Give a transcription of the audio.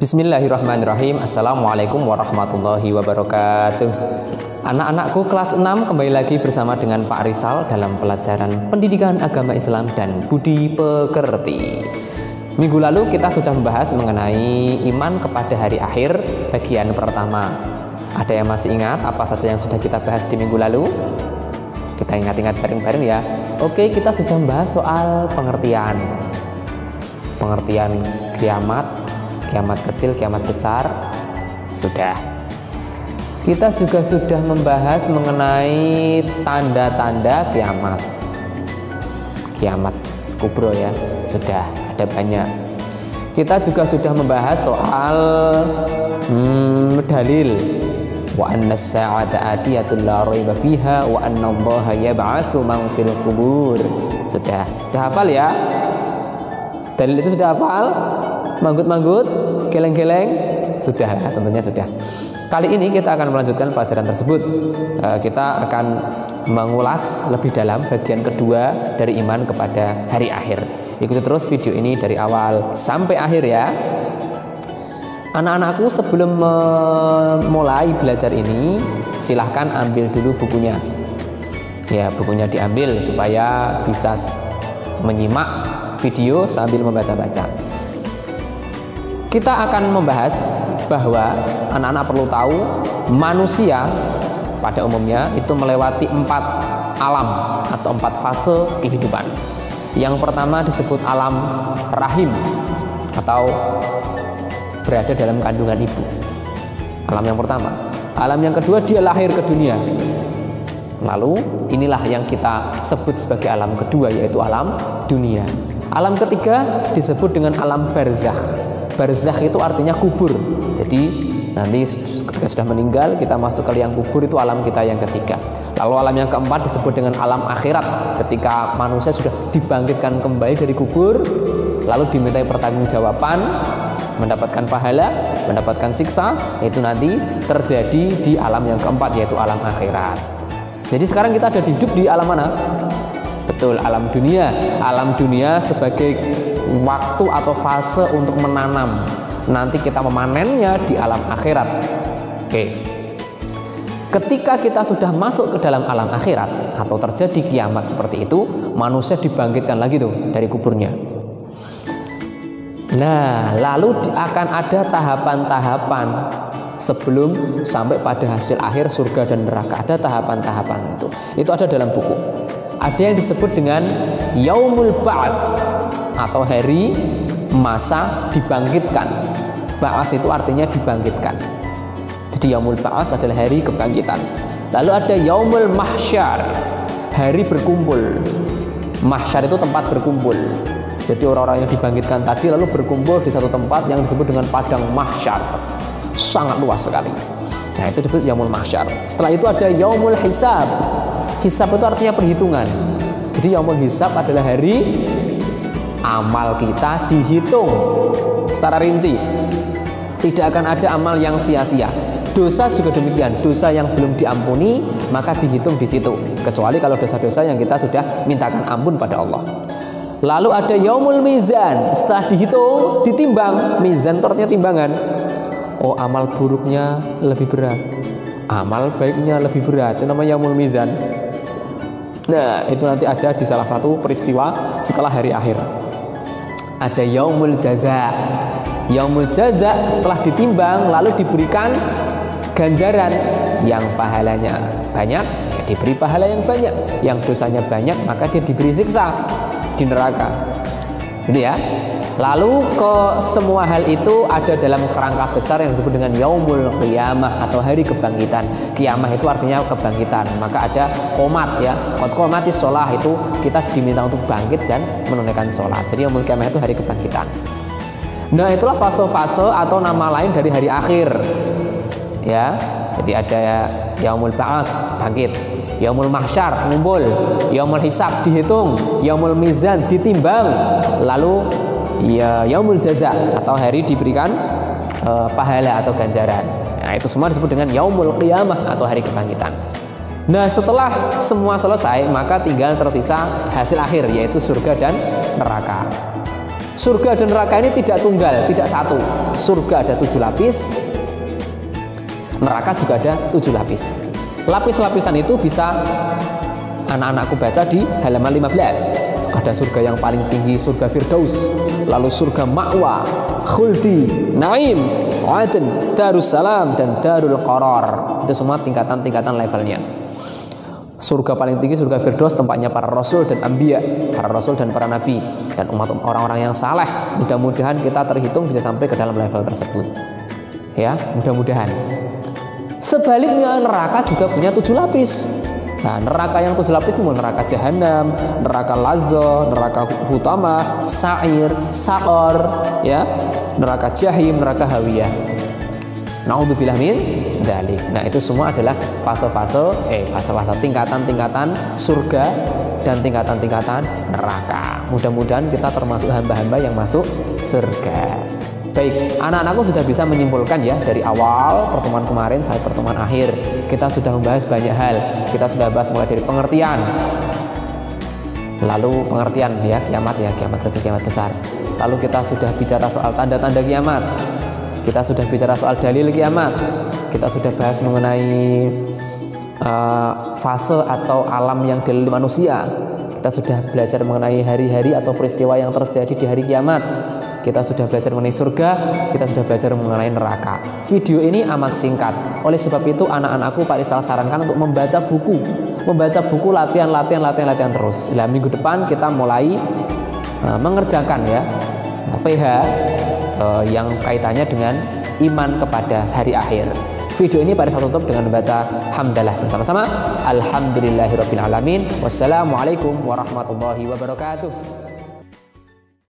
Bismillahirrahmanirrahim. Assalamualaikum warahmatullahi wabarakatuh. Anak-anakku kelas 6 kembali lagi bersama dengan Pak Rizal dalam pelajaran Pendidikan Agama Islam dan Budi Pekerti. Minggu lalu kita sudah membahas mengenai iman kepada hari akhir bagian pertama. Ada yang masih ingat apa saja yang sudah kita bahas di minggu lalu? Kita ingat-ingat bareng-bareng ya. Oke, kita sudah membahas soal pengertian kiamat, kiamat kecil, kiamat besar, sudah. Kita juga sudah membahas mengenai tanda-tanda kiamat kubro ya, sudah ada banyak. Kita juga sudah membahas soal dalil wa anna as-sa'ata atiyatun la raiba fiha wa anna Allaha yab'atsu man fil qubur. Sudah hafal ya? Dalil itu sudah hafal? Manggut-manggut, geleng-geleng, sudah, tentunya sudah. Kali ini kita akan melanjutkan pelajaran tersebut. Kita akan mengulas lebih dalam bagian kedua dari iman kepada hari akhir. Ikuti terus video ini dari awal sampai akhir ya. Anak-anakku, sebelum memulai belajar ini, silahkan ambil dulu bukunya. Ya, bukunya diambil supaya bisa menyimak video sambil membaca-baca. Kita akan membahas bahwa anak-anak perlu tahu manusia pada umumnya itu melewati 4 alam atau 4 fase kehidupan. Yang pertama disebut alam rahim atau berada dalam kandungan ibu. Alam yang pertama. Alam yang kedua dia lahir ke dunia. Lalu inilah yang kita sebut sebagai alam kedua, yaitu alam dunia. Alam ketiga disebut dengan alam barzakh. Barzakh itu artinya kubur. Jadi nanti ketika sudah meninggal kita masuk ke liang kubur, itu alam kita yang ketiga. Lalu alam yang keempat disebut dengan alam akhirat. Ketika manusia sudah dibangkitkan kembali dari kubur, lalu dimintai pertanggungjawaban, mendapatkan pahala, mendapatkan siksa, itu nanti terjadi di alam yang keempat, yaitu alam akhirat. Jadi sekarang kita ada hidup di alam mana? Betul, alam dunia. Alam dunia sebagai waktu atau fase untuk menanam. Nanti kita memanennya di alam akhirat. Oke. Ketika kita sudah masuk ke dalam alam akhirat atau terjadi kiamat seperti itu, manusia dibangkitkan lagi tuh dari kuburnya. Nah, lalu akan ada tahapan-tahapan sebelum sampai pada hasil akhir surga dan neraka. Ada tahapan-tahapan itu. Itu ada dalam buku. Ada yang disebut dengan Yaumul Ba'ats atau hari masa dibangkitkan. Ba'ats itu artinya dibangkitkan. Jadi Yaumul Ba'ats adalah hari kebangkitan. Lalu ada Yaumul Mahsyar, hari berkumpul. Mahsyar itu tempat berkumpul. Jadi orang-orang yang dibangkitkan tadi lalu berkumpul di satu tempat yang disebut dengan padang mahsyar. Sangat luas sekali. Nah, itu disebut Yaumul Mahsyar. Setelah itu ada Yaumul Hisab. Hisab itu artinya perhitungan. Jadi Yaumul Hisab adalah hari amal kita dihitung secara rinci. Tidak akan ada amal yang sia-sia. Dosa juga demikian. Dosa yang belum diampuni maka dihitung di situ. Kecuali kalau dosa-dosa yang kita sudah mintakan ampun pada Allah. Lalu ada Yaumul Mizan. Setelah dihitung, ditimbang. Mizan itu artinya timbangan. Oh, amal buruknya lebih berat, amal baiknya lebih berat. Itu namanya Yaumul Mizan. Nah, itu nanti ada di salah satu peristiwa setelah hari akhir. Ada Yaumul Jaza. Yaumul Jaza setelah ditimbang lalu diberikan ganjaran. Yang pahalanya banyak, ya diberi pahala yang banyak. Yang dosanya banyak, maka dia diberi siksa di neraka. Gitu ya. Lalu ke semua hal itu ada dalam kerangka besar yang disebut dengan Yaumul Qiyamah atau hari kebangkitan. Qiyamah itu artinya kebangkitan. Maka ada qomat ya. Qad qomatis shalah, itu kita diminta untuk bangkit dan menunaikan sholat. Jadi Yaumul Qiyamah itu hari kebangkitan. Nah, itulah fase-fase atau nama lain dari hari akhir. Ya. Jadi ada Yaumul Ba'ats, bangkit. Yaumul Mahsyar, ngumpul. Yaumul Hisab, dihitung. Yaumul Mizan, ditimbang. Lalu ya Yaumul Jaza atau hari diberikan pahala atau ganjaran. Nah, itu semua disebut dengan Yaumul Qiyamah atau hari kebangkitan. Nah, setelah semua selesai maka tinggal tersisa hasil akhir, yaitu surga dan neraka. Surga dan neraka ini tidak tunggal, tidak satu. Surga ada 7 lapis, neraka juga ada 7 lapis. Lapis-lapisan itu bisa anak-anakku baca di halaman 15. Ada surga yang paling tinggi, surga Firdaus, lalu surga Ma'wa, Khuldi, Naim, Aden, Darussalam, dan Darul Qarar. Itu semua tingkatan-tingkatan levelnya. Surga paling tinggi surga Firdaus, tempatnya para rasul dan anbiya, para rasul dan para nabi, dan umat orang-orang yang saleh. Mudah-mudahan kita terhitung bisa sampai ke dalam level tersebut. Ya, mudah-mudahan. Sebaliknya neraka juga punya 7 lapis. Nah, neraka yang 7 lapis itu neraka jahanam, neraka lazza, neraka hutamah, sa'ir, sa'or, ya, neraka jahim, neraka hawiyah. Naudzubillah min dzalik. Nah, itu semua adalah fase-fase tingkatan-tingkatan surga dan tingkatan-tingkatan neraka. Mudah-mudahan kita termasuk hamba-hamba yang masuk surga. Baik, anak-anakku sudah bisa menyimpulkan ya, dari awal pertemuan kemarin sampai pertemuan akhir kita sudah membahas banyak hal. Kita sudah bahas mulai dari pengertian, lalu pengertian ya kiamat kecil, kiamat besar. Lalu kita sudah bicara soal tanda-tanda kiamat, kita sudah bicara soal dalil kiamat, kita sudah bahas mengenai fase atau alam yang dalil manusia, kita sudah belajar mengenai hari-hari atau peristiwa yang terjadi di hari kiamat, kita sudah belajar mengenai surga, kita sudah belajar mengenai neraka. Video ini amat singkat, oleh sebab itu anak-anakku Pak Rizal sarankan untuk membaca buku latihan terus. Nah, minggu depan kita mulai mengerjakan ya PH yang kaitannya dengan iman kepada hari akhir. Video ini Pak Rizal tutup dengan membaca hamdalah bersama-sama. Alhamdulillahirabbil alamin. Wassalamualaikum warahmatullahi wabarakatuh.